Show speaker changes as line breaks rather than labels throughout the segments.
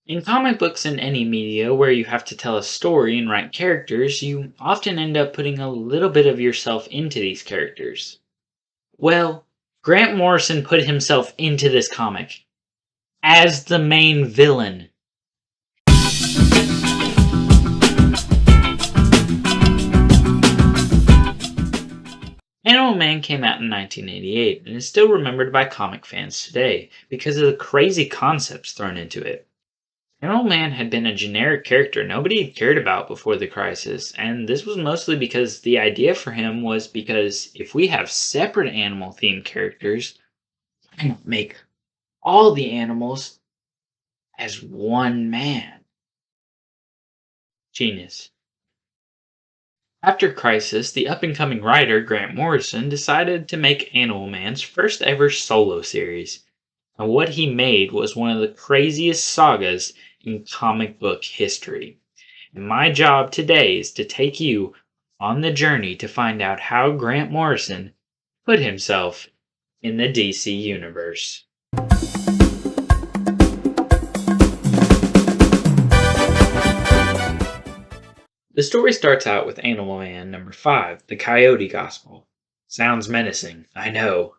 In comic books and any media where you have to tell a story and write characters, you often end up putting a little bit of yourself into these characters. Well, Grant Morrison put himself into this comic as the main villain. Animal Man came out in 1988 and is still remembered by comic fans today because of the crazy concepts thrown into it. Animal Man had been a generic character nobody had cared about before the crisis, and this was mostly because the idea for him was because if we have separate animal themed characters, we can make all the animals as one man. Genius. After Crisis, the up-and-coming writer Grant Morrison decided to make Animal Man's first ever solo series, and what he made was one of the craziest sagas in comic book history. And my job today is to take you on the journey to find out how Grant Morrison put himself in the DC universe. The story starts out with Animal Man number 5, The Coyote Gospel. Sounds menacing, I know.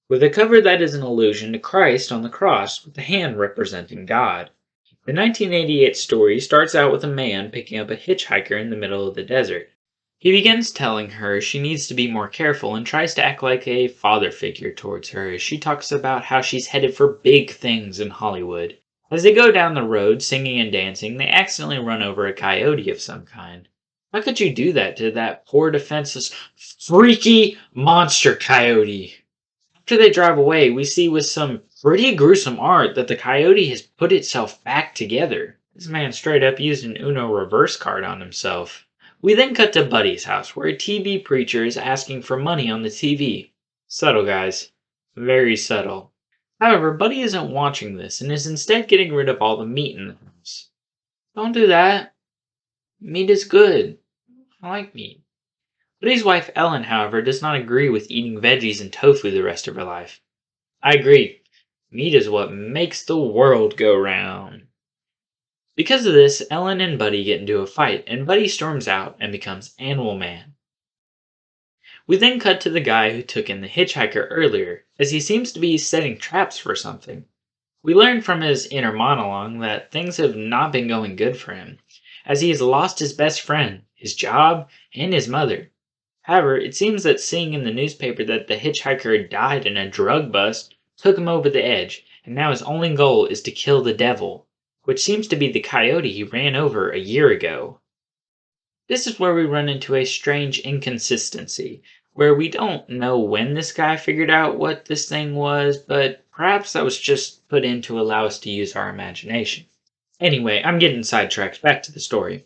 With a cover that is an allusion to Christ on the cross with the hand representing God. The 1988 story starts out with a man picking up a hitchhiker in the middle of the desert. He begins telling her she needs to be more careful and tries to act like a father figure towards her as she talks about how she's headed for big things in Hollywood. As they go down the road singing and dancing, they accidentally run over a coyote of some kind. How could you do that to that poor defenseless, freaky monster coyote? After they drive away, we see with some pretty gruesome art that the coyote has put itself back together. This man straight up used an Uno reverse card on himself. We then cut to Buddy's house, where a TV preacher is asking for money on the TV. Subtle, guys. Very subtle. However, Buddy isn't watching this and is instead getting rid of all the meat in the house. Don't do that. Meat is good. I like meat. Buddy's wife Ellen, however, does not agree with eating veggies and tofu the rest of her life. I agree. Meat is what makes the world go round. Because of this, Ellen and Buddy get into a fight, and Buddy storms out and becomes Animal Man. We then cut to the guy who took in the hitchhiker earlier, as he seems to be setting traps for something. We learn from his inner monologue that things have not been going good for him, as he has lost his best friend, his job, and his mother. However, it seems that seeing in the newspaper that the hitchhiker had died in a drug bust took him over the edge, and now his only goal is to kill the devil, which seems to be the coyote he ran over a year ago. This is where we run into a strange inconsistency, where we don't know when this guy figured out what this thing was, but perhaps that was just put in to allow us to use our imagination. Anyway, I'm getting sidetracked. Back to the story.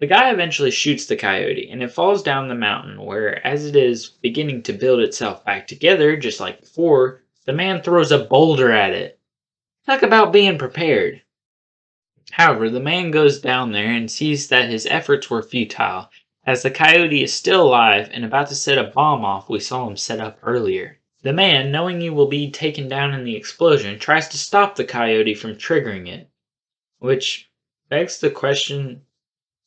The guy eventually shoots the coyote, and it falls down the mountain, where as it is beginning to build itself back together, just like before, the man throws a boulder at it. Talk about being prepared. However, the man goes down there and sees that his efforts were futile, as the coyote is still alive and about to set a bomb off we saw him set up earlier. The man, knowing he will be taken down in the explosion, tries to stop the coyote from triggering it. Which begs the question,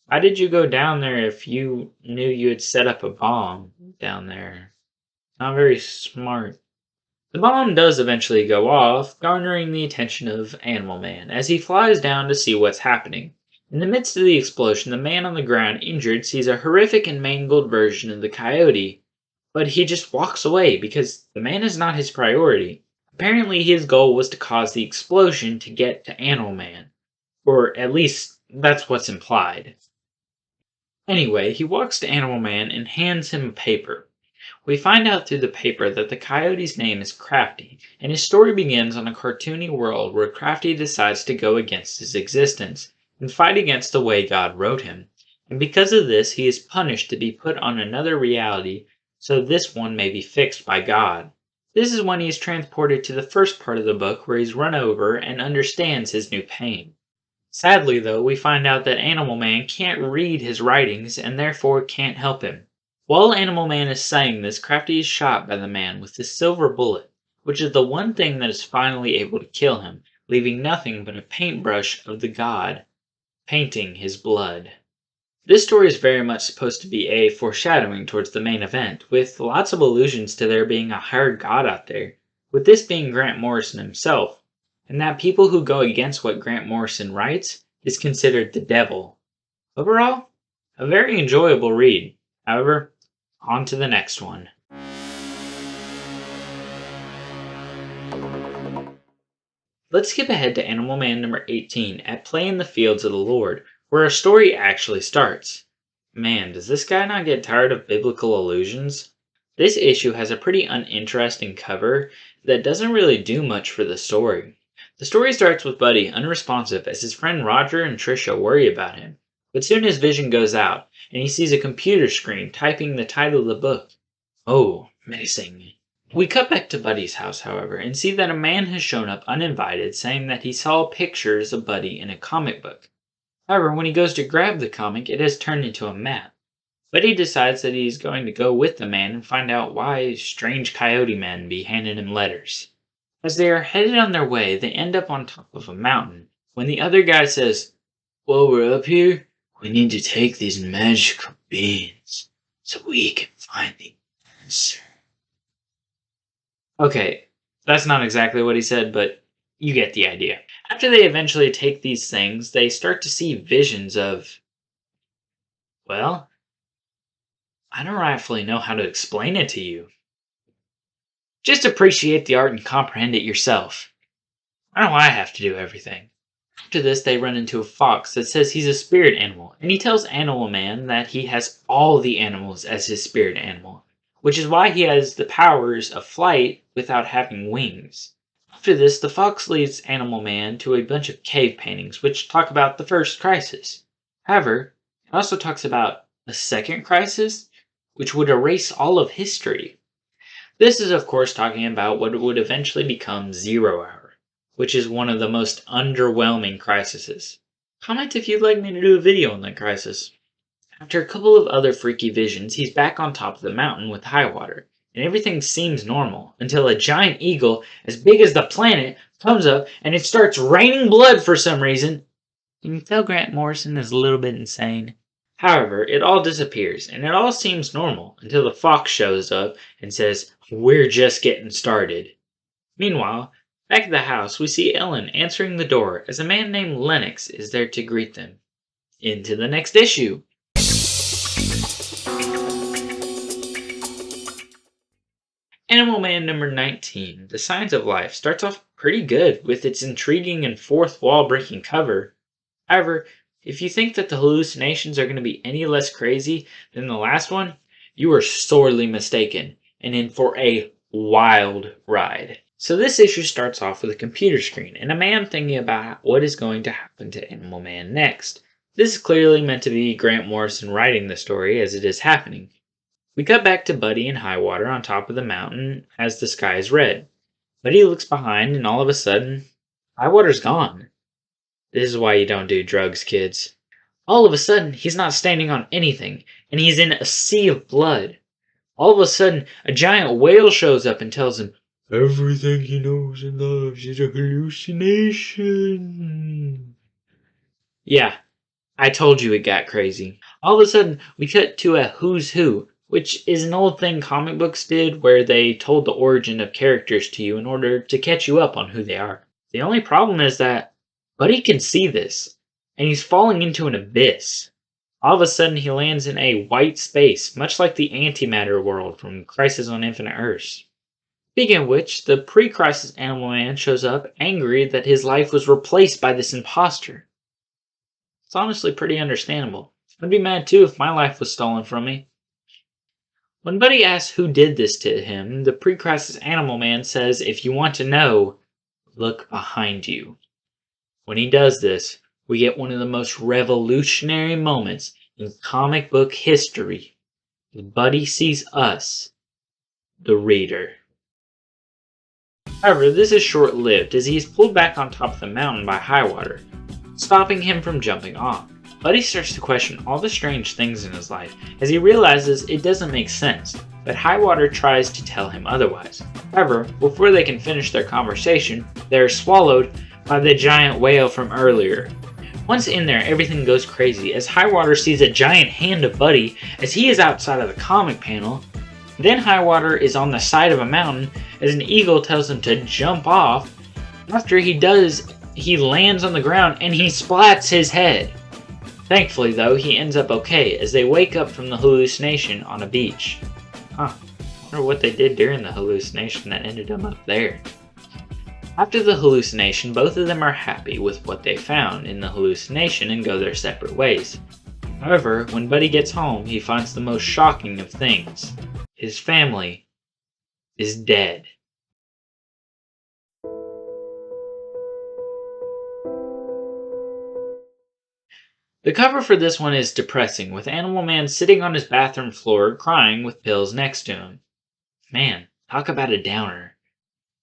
why did you go down there if you knew you had set up a bomb down there? Not very smart. The bomb does eventually go off, garnering the attention of Animal Man as he flies down to see what's happening. In the midst of the explosion, the man on the ground injured sees a horrific and mangled version of the coyote, but he just walks away because the man is not his priority. Apparently his goal was to cause the explosion to get to Animal Man, or at least that's what's implied. Anyway, he walks to Animal Man and hands him a paper. We find out through the paper that the coyote's name is Crafty, and his story begins on a cartoony world where Crafty decides to go against his existence and fight against the way God wrote him. And because of this, he is punished to be put on another reality so this one may be fixed by God. This is when he is transported to the first part of the book where he's run over and understands his new pain. Sadly, though, we find out that Animal Man can't read his writings and therefore can't help him. While Animal Man is saying this, Crafty is shot by the man with the silver bullet, which is the one thing that is finally able to kill him, leaving nothing but a paintbrush of the god painting his blood. This story is very much supposed to be a foreshadowing towards the main event, with lots of allusions to there being a higher god out there, with this being Grant Morrison himself, and that people who go against what Grant Morrison writes is considered the devil. Overall, a very enjoyable read. However, on to the next one. Let's skip ahead to Animal Man number 18 at Play in the Fields of the Lord, where our story actually starts. Man, does this guy not get tired of biblical allusions? This issue has a pretty uninteresting cover that doesn't really do much for the story. The story starts with Buddy unresponsive as his friend Roger and Trisha worry about him, but soon his vision goes out and he sees a computer screen typing the title of the book. Oh, menacing. We cut back to Buddy's house, however, and see that a man has shown up uninvited saying that he saw pictures of Buddy in a comic book. However, when he goes to grab the comic, it has turned into a map. Buddy decides that he's going to go with the man and find out why strange coyote men be handing him letters. As they are headed on their way, they end up on top of a mountain, when the other guy says, "While we're up here, we need to take these magical beans so we can find the answer." Okay, that's not exactly what he said, but you get the idea. After they eventually take these things, they start to see visions of, well, I don't rightfully know how to explain it to you. Just appreciate the art and comprehend it yourself. Why do I have to do everything? After this, they run into a fox that says he's a spirit animal, and he tells Animal Man that he has all the animals as his spirit animal, which is why he has the powers of flight without having wings. After this, the fox leads Animal Man to a bunch of cave paintings which talk about the first crisis. However, it also talks about a second crisis, which would erase all of history. This is of course talking about what would eventually become 0 Hour, which is one of the most underwhelming crises. Comment if you'd like me to do a video on that crisis. After a couple of other freaky visions, he's back on top of the mountain with Highwater, and everything seems normal until a giant eagle as big as the planet comes up and it starts raining blood for some reason. Can you tell Grant Morrison is a little bit insane? However, it all disappears and it all seems normal until the fox shows up and says, "We're just getting started." Meanwhile, back at the house, we see Ellen answering the door as a man named Lennox is there to greet them. Into the next issue. Animal Man number 19, The Signs of Life, starts off pretty good with its intriguing and fourth wall breaking cover. However, if you think that the hallucinations are going to be any less crazy than the last one, you are sorely mistaken and in for a wild ride. So this issue starts off with a computer screen and a man thinking about what is going to happen to Animal Man next. This is clearly meant to be Grant Morrison writing the story as it is happening. We cut back to Buddy and Highwater on top of the mountain as the sky is red. Buddy looks behind and all of a sudden, Highwater's gone. This is why you don't do drugs, kids. All of a sudden, he's not standing on anything, and he's in a sea of blood. All of a sudden, a giant whale shows up and tells him, everything he knows and loves is a hallucination. Yeah, I told you it got crazy. All of a sudden, we cut to a who's who, which is an old thing comic books did where they told the origin of characters to you in order to catch you up on who they are. The only problem is that Buddy can see this, and he's falling into an abyss. All of a sudden, he lands in a white space, much like the antimatter world from Crisis on Infinite Earths. Speaking of which, the pre-crisis Animal Man shows up angry that his life was replaced by this imposter. It's honestly pretty understandable. I'd be mad too if my life was stolen from me. When Buddy asks who did this to him, the pre-crisis Animal Man says, if you want to know, look behind you. When he does this, we get one of the most revolutionary moments in comic book history. Buddy sees us, the reader. However, this is short-lived as he is pulled back on top of the mountain by Highwater, stopping him from jumping off. Buddy starts to question all the strange things in his life as he realizes it doesn't make sense, but Highwater tries to tell him otherwise. However, before they can finish their conversation, they are swallowed by the giant whale from earlier. Once in there, everything goes crazy as Highwater sees a giant hand of Buddy as he is outside of the comic panel. Then Highwater is on the side of a mountain as an eagle tells him to jump off. After he does, he lands on the ground and he splats his head. Thankfully, though, he ends up okay as they wake up from the hallucination on a beach. I wonder what they did during the hallucination that ended them up there. After the hallucination, both of them are happy with what they found in the hallucination and go their separate ways. However, when Buddy gets home, he finds the most shocking of things. His family is dead. The cover for this one is depressing, with Animal Man sitting on his bathroom floor crying with pills next to him. Man, talk about a downer.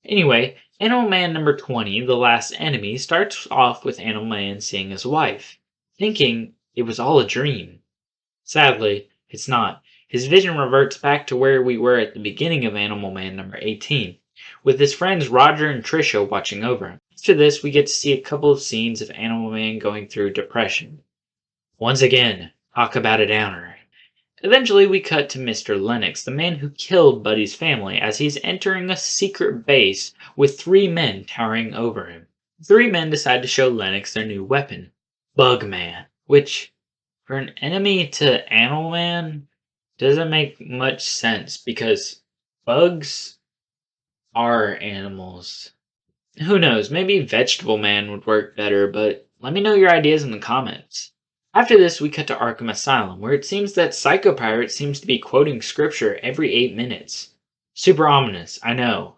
Anyway, Animal Man number 20, The Last Enemy, starts off with Animal Man seeing his wife, thinking it was all a dream. Sadly, it's not. His vision reverts back to where we were at the beginning of Animal Man number 18, with his friends Roger and Tricia watching over him. After this, we get to see a couple of scenes of Animal Man going through depression. Once again, talk about a downer. Eventually, we cut to Mr. Lennox, the man who killed Buddy's family, as he's entering a secret base with 3 men towering over him. 3 men decide to show Lennox their new weapon, Bugman, which, for an enemy to Animal Man, doesn't make much sense because bugs are animals. Who knows, maybe Vegetable Man would work better, but let me know your ideas in the comments. After this, we cut to Arkham Asylum, where it seems that Psycho Pirate seems to be quoting scripture every 8 minutes. Super ominous, I know.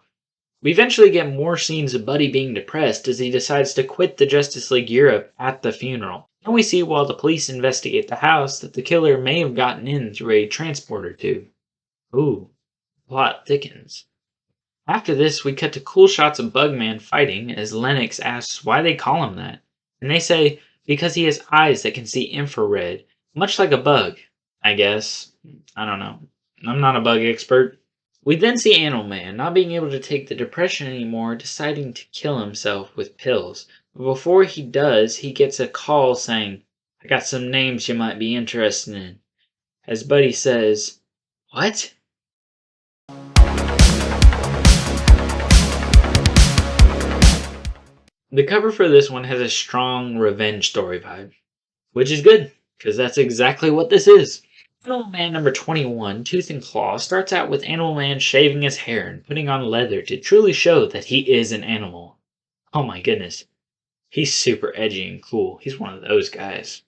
We eventually get more scenes of Buddy being depressed as he decides to quit the Justice League Europe at the funeral. And we see while the police investigate the house that the killer may have gotten in through a transporter tube. Ooh, plot thickens. After this, we cut to cool shots of Bugman fighting as Lennox asks why they call him that. And they say, because he has eyes that can see infrared, much like a bug, I guess. I don't know. I'm not a bug expert. We then see Animal Man, not being able to take the depression anymore, deciding to kill himself with pills. But before he does, he gets a call saying, I got some names you might be interested in. As Buddy says, what? The cover for this one has a strong revenge story vibe, which is good, because that's exactly what this is. Animal Man number 21, Tooth and Claw, starts out with Animal Man shaving his hair and putting on leather to truly show that he is an animal. Oh my goodness, he's super edgy and cool. He's one of those guys.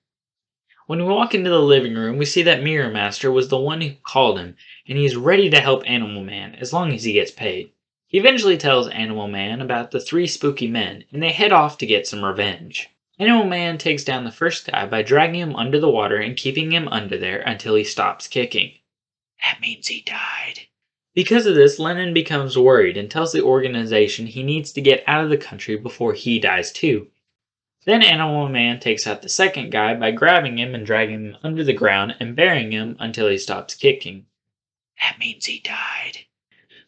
When we walk into the living room, we see that Mirror Master was the one who called him, and he's ready to help Animal Man as long as he gets paid. He eventually tells Animal Man about the 3 spooky men, and they head off to get some revenge. Animal Man takes down the first guy by dragging him under the water and keeping him under there until he stops kicking. That means he died. Because of this, Lennon becomes worried and tells the organization he needs to get out of the country before he dies too. Then Animal Man takes out the second guy by grabbing him and dragging him under the ground and burying him until he stops kicking. That means he died.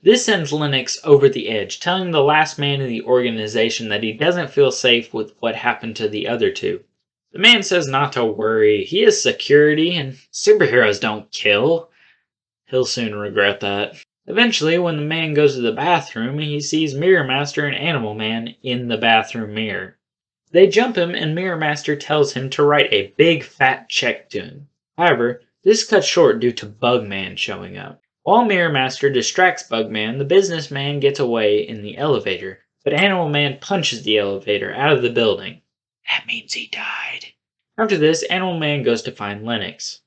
This sends Lennox over the edge, telling the last man in the organization that he doesn't feel safe with what happened to the other 2. The man says not to worry, he is security and superheroes don't kill. He'll soon regret that. Eventually, when the man goes to the bathroom, he sees Mirror Master and Animal Man in the bathroom mirror. They jump him and Mirror Master tells him to write a big fat check to him. However, this cuts short due to Bugman showing up. While Mirror Master distracts Bugman, the businessman gets away in the elevator, but Animal Man punches the elevator out of the building. That means he died. After this, Animal Man goes to find Lennox.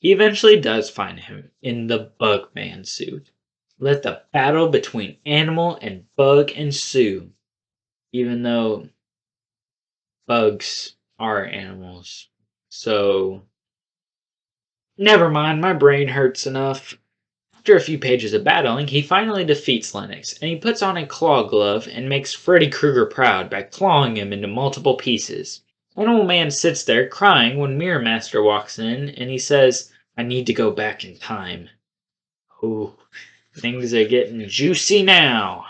He eventually does find him in the Bugman suit. Let the battle between Animal and Bug ensue, even though bugs are animals. So, never mind, my brain hurts enough. After a few pages of battling, he finally defeats Lennox, and he puts on a claw glove and makes Freddy Krueger proud by clawing him into multiple pieces. Animal Man sits there crying when Mirror Master walks in, and he says, I need to go back in time. Ooh, things are getting juicy now.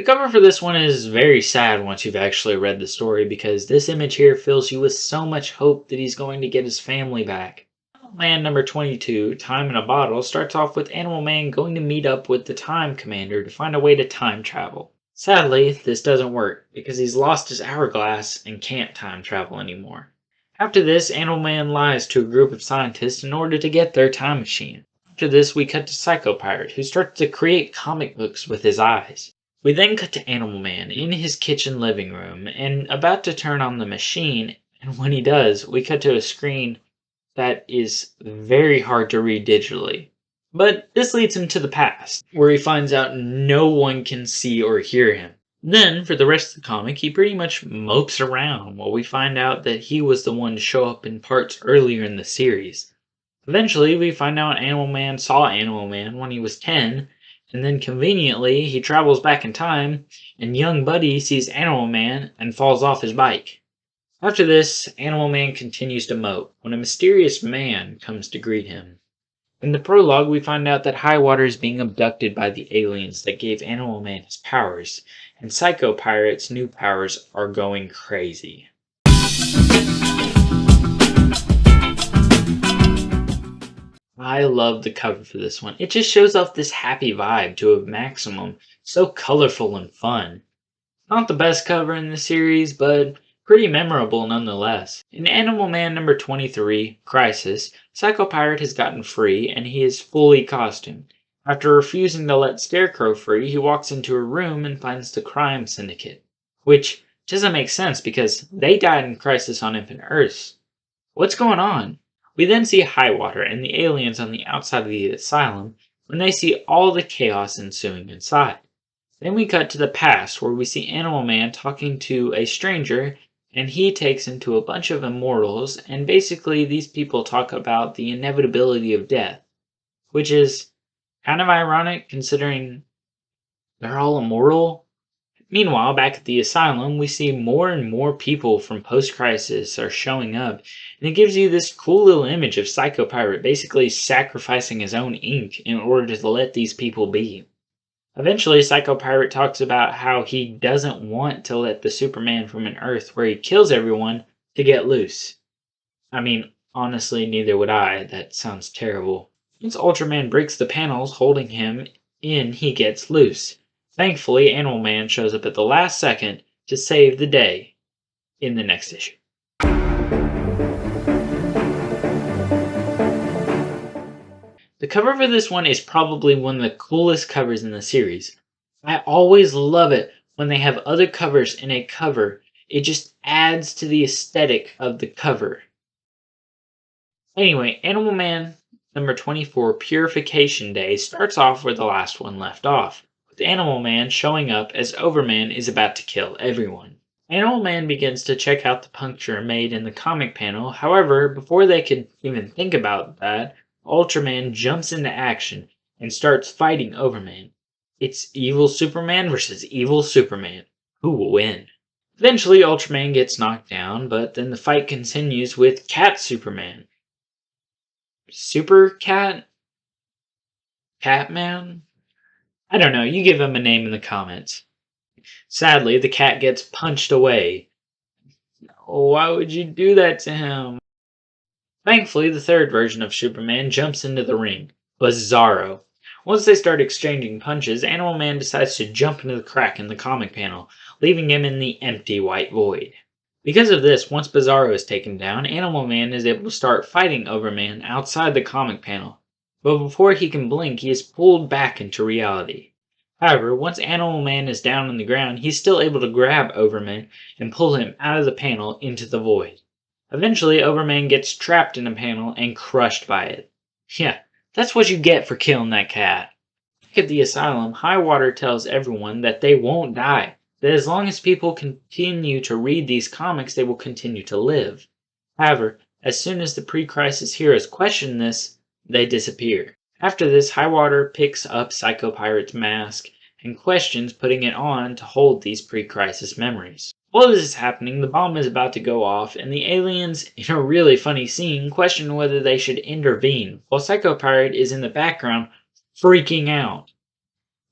cover for this one is very sad once you've actually read the story because this image here fills you with so much hope that he's going to get his family back. Animal Man number 22, Time in a Bottle, starts off with Animal Man going to meet up with the Time Commander to find a way to time travel. Sadly, this doesn't work because he's lost his hourglass and can't time travel anymore. After this, Animal Man lies to a group of scientists in order to get their time machine. After this, we cut to Psycho Pirate, who starts to create comic books with his eyes. We then cut to Animal Man in his kitchen living room and about to turn on the machine, and when he does, we cut to a screen that is very hard to read digitally. But this leads him to the past, where he finds out no one can see or hear him. Then, for the rest of the comic, he pretty much mopes around while we find out that he was the one to show up in parts earlier in the series. Eventually, we find out Animal Man saw Animal Man when he was 10, and then conveniently, he travels back in time, and young Buddy sees Animal Man and falls off his bike. After this, Animal Man continues to mope when a mysterious man comes to greet him. In the prologue, we find out that Highwater is being abducted by the aliens that gave Animal Man his powers, and Psycho Pirate's new powers are going crazy. I love the cover for this one. It just shows off this happy vibe to a maximum, so colorful and fun. Not the best cover in the series, but pretty memorable nonetheless. In Animal Man number 23, Crisis, Psycho Pirate has gotten free and he is fully costumed. After refusing to let Scarecrow free, he walks into a room and finds the crime syndicate. Which doesn't make sense because they died in Crisis on Infinite Earths. What's going on? We then see Highwater and the aliens on the outside of the asylum when they see all the chaos ensuing inside. Then we cut to the past where we see Animal Man talking to a stranger and he takes him to a bunch of immortals and basically these people talk about the inevitability of death, which is kind of ironic considering they're all immortal. Meanwhile, back at the asylum, we see more and more people from post-crisis are showing up, and it gives you this cool little image of Psycho Pirate basically sacrificing his own ink in order to let these people be. Eventually, Psycho Pirate talks about how he doesn't want to let the Superman from an Earth where he kills everyone to get loose. I mean, honestly, neither would I. That sounds terrible. Once Ultraman breaks the panels holding him in, he gets loose. Thankfully, Animal Man shows up at the last second to save the day in the next issue. The cover for this one is probably one of the coolest covers in the series. I always love it when they have other covers in a cover. It just adds to the aesthetic of the cover. Anyway, Animal Man number 24, Purification Day, starts off where the last one left off, with Animal Man showing up as Overman is about to kill everyone. Animal Man begins to check out the puncture made in the comic panel. However, before they could even think about that, Ultraman jumps into action and starts fighting Overman. It's evil Superman versus evil Superman. Who will win? Eventually, Ultraman gets knocked down, but then the fight continues with Cat Superman. Super Cat? Catman? I don't know, you give him a name in the comments. Sadly, the cat gets punched away. Why would you do that to him? Thankfully, the third version of Superman jumps into the ring, Bizarro. Once they start exchanging punches, Animal Man decides to jump into the crack in the comic panel, leaving him in the empty white void. Because of this, once Bizarro is taken down, Animal Man is able to start fighting Overman outside the comic panel. But before he can blink, he is pulled back into reality. However, once Animal Man is down on the ground, he's still able to grab Overman and pull him out of the panel into the void. Eventually, Overman gets trapped in a panel and crushed by it. Yeah, that's what you get for killing that cat. Back at the asylum, Highwater tells everyone that they won't die, that as long as people continue to read these comics, they will continue to live. However, as soon as the pre-crisis heroes question this, they disappear. After this, Highwater picks up Psycho Pirate's mask and questions putting it on to hold these pre-crisis memories. While this is happening, the bomb is about to go off, and the aliens, in a really funny scene, question whether they should intervene, while Psycho Pirate is in the background freaking out.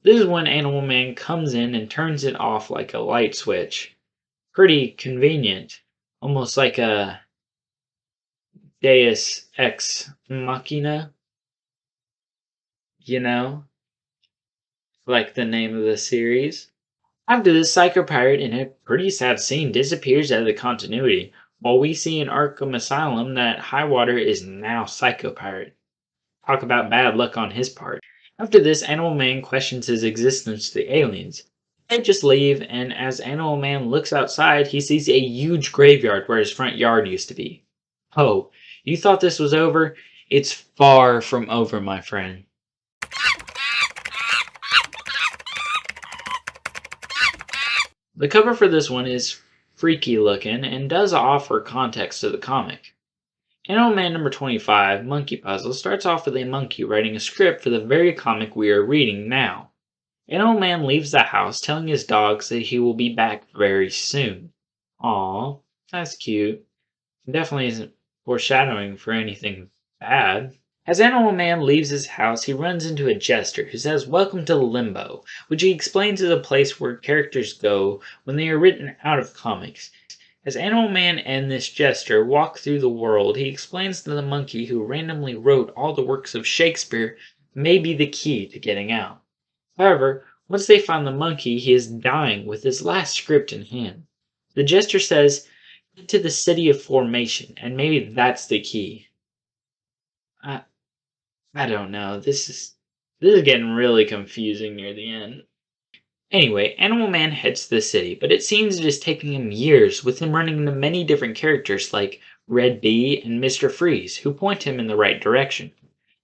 This is when Animal Man comes in and turns it off like a light switch. Pretty convenient. Almost like a Deus Ex Machina, you know? Like the name of the series. After this, Psycho Pirate, in a pretty sad scene, disappears out of the continuity, while we see in Arkham Asylum that Highwater is now Psycho Pirate. Talk about bad luck on his part. After this, Animal Man questions his existence to the aliens. They just leave, and as Animal Man looks outside, he sees a huge graveyard where his front yard used to be. Oh, you thought this was over? It's far from over, my friend. The cover for this one is freaky looking and does offer context to the comic. Animal Man number 25, Monkey Puzzle, starts off with a monkey writing a script for the very comic we are reading now. Animal Man leaves the house telling his dogs that he will be back very soon. Aw, that's cute. Definitely isn't foreshadowing for anything bad. As Animal Man leaves his house, he runs into a jester who says, "Welcome to Limbo," which he explains is a place where characters go when they are written out of comics. As Animal Man and this jester walk through the world, he explains that the monkey who randomly wrote all the works of Shakespeare may be the key to getting out. However, once they find the monkey, he is dying with his last script in hand. The jester says, "Get to the city of formation, and maybe that's the key." I don't know. This is getting really confusing near the end. Anyway, Animal Man heads to the city, but it seems it is taking him years, with him running into many different characters like Red Bee and Mr. Freeze, who point him in the right direction.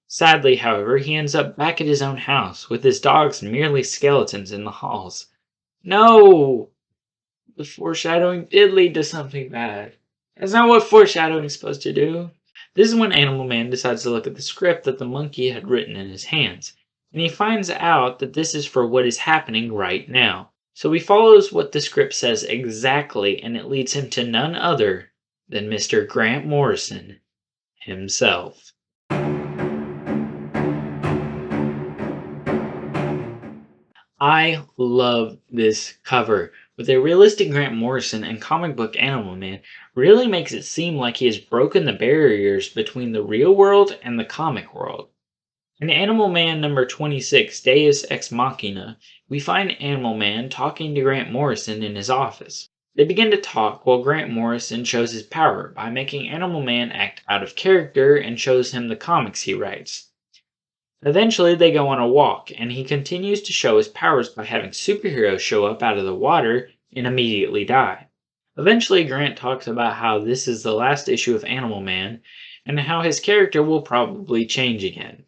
Sadly, however, he ends up back at his own house, with his dogs merely skeletons in the halls. No! The foreshadowing did lead to something bad. That's not what foreshadowing is supposed to do. This is when Animal Man decides to look at the script that the monkey had written in his hands, and he finds out that this is for what is happening right now. So he follows what the script says exactly, and it leads him to none other than Mr. Grant Morrison himself. I love this cover. With a realistic Grant Morrison and comic book Animal Man, really makes it seem like he has broken the barriers between the real world and the comic world. In Animal Man number 26, Deus Ex Machina, we find Animal Man talking to Grant Morrison in his office. They begin to talk while Grant Morrison shows his power by making Animal Man act out of character and shows him the comics he writes. Eventually, they go on a walk, and he continues to show his powers by having superheroes show up out of the water and immediately die. Eventually, Grant talks about how this is the last issue of Animal Man, and how his character will probably change again.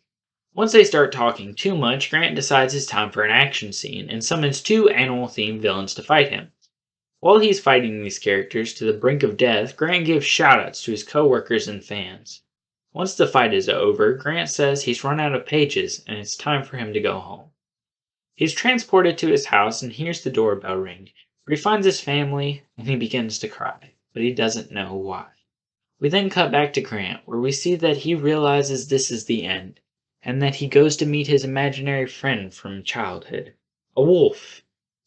Once they start talking too much, Grant decides it's time for an action scene, and summons two animal-themed villains to fight him. While he's fighting these characters to the brink of death, Grant gives shoutouts to his co-workers and fans. Once the fight is over, Grant says he's run out of pages and it's time for him to go home. He's transported to his house and hears the doorbell ring, where he finds his family and he begins to cry, but he doesn't know why. We then cut back to Grant, where we see that he realizes this is the end, and that he goes to meet his imaginary friend from childhood, a wolf,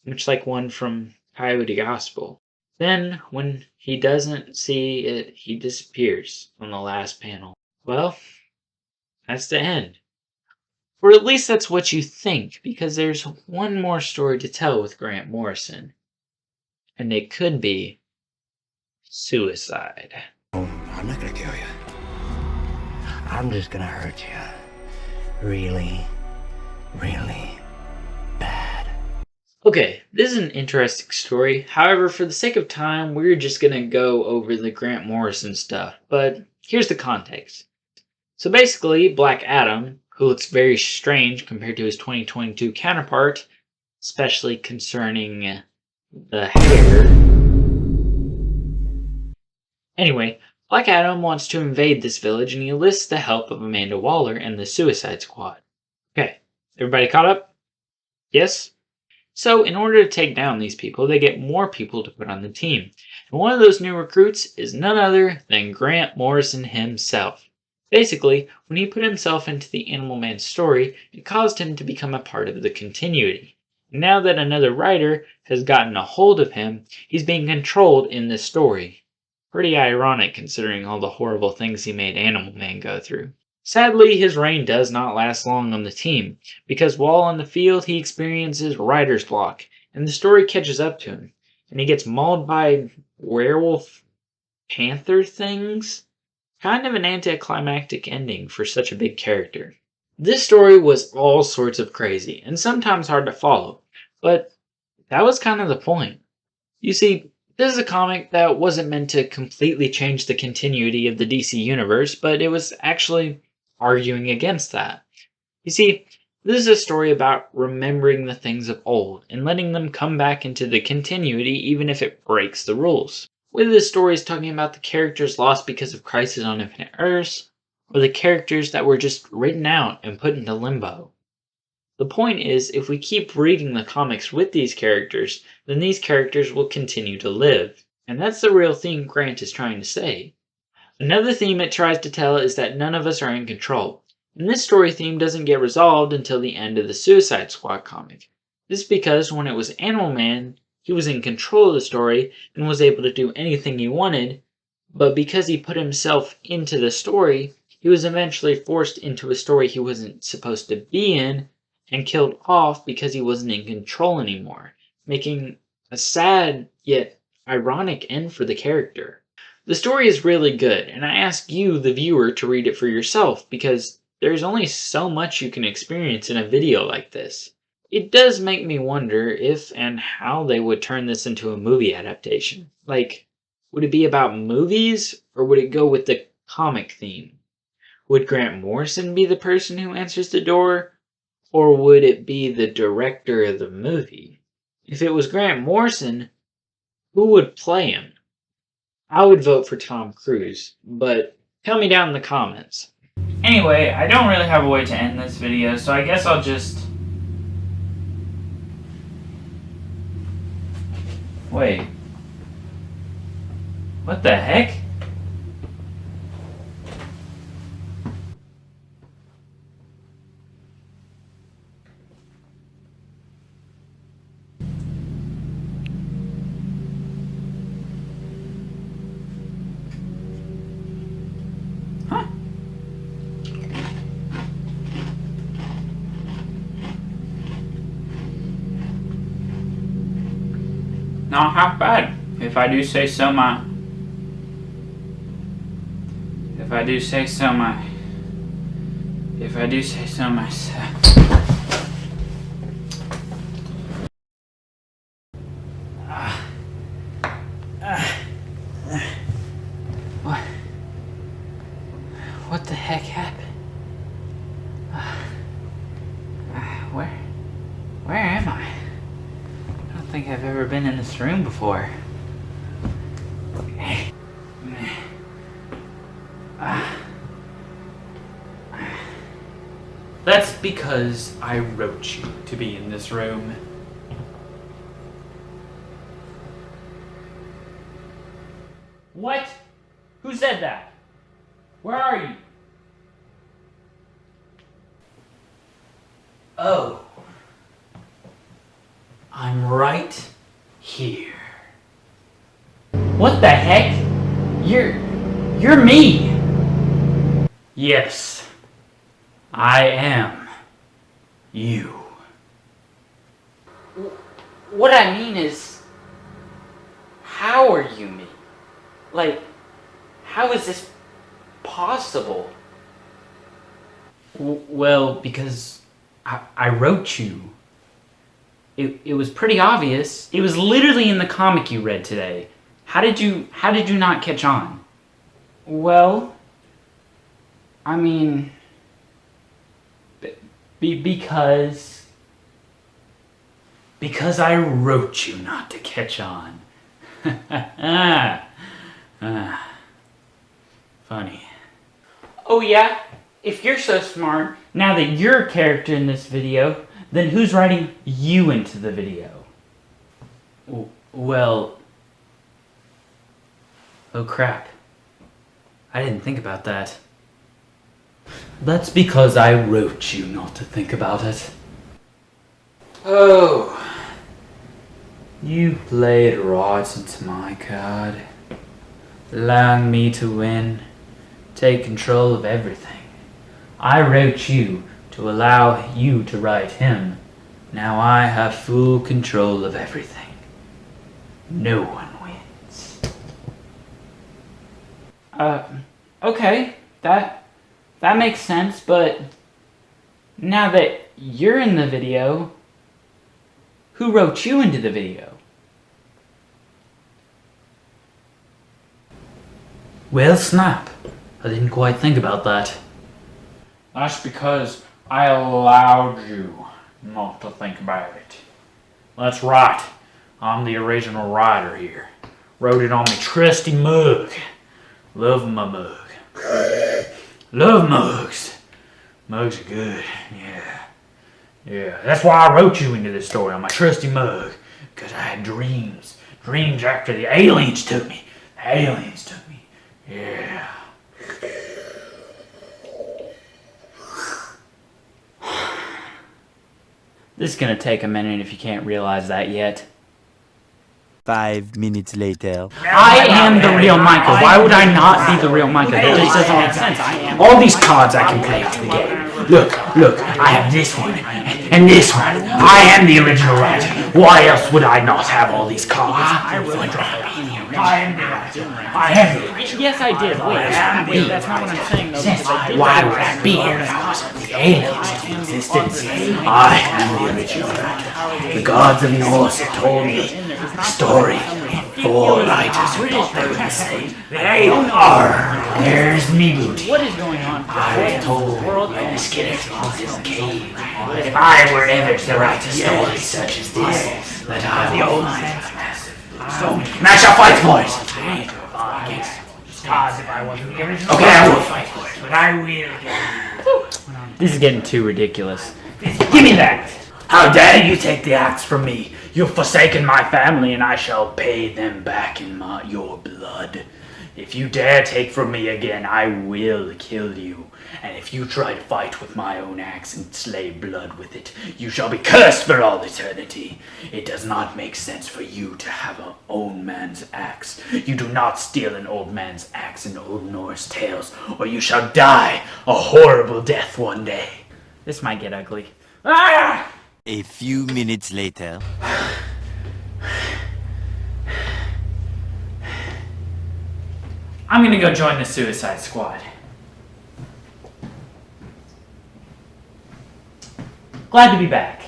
much like one from Coyote Gospel. Then, when he doesn't see it, he disappears on the last panel. Well, that's the end. Or at least that's what you think, because there's one more story to tell with Grant Morrison. And it could be suicide.
Oh, I'm not gonna kill you. I'm just gonna hurt you. Really, really bad.
Okay, this is an interesting story. However, for the sake of time, we're just gonna go over the Grant Morrison stuff. But here's the context. So basically, Black Adam, who looks very strange compared to his 2022 counterpart, especially concerning the hair. Anyway, Black Adam wants to invade this village and he enlists the help of Amanda Waller and the Suicide Squad. Okay, everybody caught up? Yes? So, in order to take down these people, they get more people to put on the team. And one of those new recruits is none other than Grant Morrison himself. Basically, when he put himself into the Animal Man story, it caused him to become a part of the continuity. Now that another writer has gotten a hold of him, he's being controlled in this story. Pretty ironic considering all the horrible things he made Animal Man go through. Sadly, his reign does not last long on the team, because while on the field he experiences writer's block, and the story catches up to him, and he gets mauled by werewolf panther things. Kind of an anticlimactic ending for such a big character. This story was all sorts of crazy and sometimes hard to follow, but that was kind of the point. You see, this is a comic that wasn't meant to completely change the continuity of the DC universe, but it was actually arguing against that. You see, this is a story about remembering the things of old and letting them come back into the continuity even if it breaks the rules. Whether the story is talking about the characters lost because of Crisis on Infinite Earths, or the characters that were just written out and put into limbo. The point is, if we keep reading the comics with these characters, then these characters will continue to live. And that's the real theme Grant is trying to say. Another theme it tries to tell is that none of us are in control. And this story theme doesn't get resolved until the end of the Suicide Squad comic. This is because when it was Animal Man, he was in control of the story and was able to do anything he wanted, but because he put himself into the story, he was eventually forced into a story he wasn't supposed to be in and killed off because he wasn't in control anymore, making a sad yet ironic end for the character. The story is really good, and I ask you, the viewer, to read it for yourself because there's only so much you can experience in a video like this. It does make me wonder if and how they would turn this into a movie adaptation. Like, would it be about movies, or would it go with the comic theme? Would Grant Morrison be the person who answers the door, or would it be the director of the movie? If it was Grant Morrison, who would play him? I would vote for Tom Cruise, but tell me down in the comments. Anyway, I don't really have a way to end this video, so I guess I'll just... Wait. What the heck? Huh? Not half bad, if I do say so myself. What the heck happened? Where am I? I don't think I've ever been in this room before. That's because I wrote you to be in this room. What? Who said that? Where are you? Oh. I'm right here. What the heck? You're me. Yes. I am you. What I mean is, how are you me? Like, how is this possible? Well, because I wrote you. It was pretty obvious. It was literally in the comic you read today. How did you not catch on? Well, I mean, because I wrote you not to catch on. Funny. Oh yeah? If you're so smart, now that you're a character in this video, then who's writing you into the video? Well... Oh crap. I didn't think about that.
That's because I wrote you not to think about it.
Oh.
You played right into my card, allowing me to win, take control of everything. I wrote you to allow you to write him. Now I have full control of everything. No one wins. Okay, that makes sense, but now that you're in the video, who wrote you into the video? Well, snap. I didn't quite think about that. That's because I allowed you not to think about it. That's right. I'm the original writer here. Wrote it on my trusty mug. Love my mug. Love mugs. Mugs are good, yeah. Yeah, that's why I wrote you into this story on my trusty mug. Because I had dreams. Dreams after the aliens took me. The aliens took me. Yeah. This is gonna take a minute if you can't realize that yet.
5 minutes later.
I am the real Michael. Why would I not be the real Michael? That just doesn't make sense. All these cards I can play to the game. Look, I have this one, and this one. I am the original writer. Why else would I not have all these cards? I am the writer. Yes, I did. Wait, that's not what I'm saying, though. Why would I be here if I wasn't the aliens in existence? I am the original writer. The gods of Norse have told me the story. 4 writers who thought they would say, they are. There's me, Booty. What is going on? I was told by the Skit was in the cave. If I were ever to write a story such as this, that I'm the old man. And I shall fight for it. Okay, I will fight for it, but I will. This is getting too ridiculous. Give me that! How dare you take the axe from me? You've forsaken my family, and I shall pay them back in your blood. If you dare take from me again, I will kill you. And if you try to fight with my own axe and slay blood with it, you shall be cursed for all eternity. It does not make sense for you to have an old man's axe. You do not steal an old man's axe in old Norse tales, or you shall die a horrible death one day. This might get ugly. Ah!
A few minutes later.
I'm gonna go join the Suicide Squad. Glad to be back.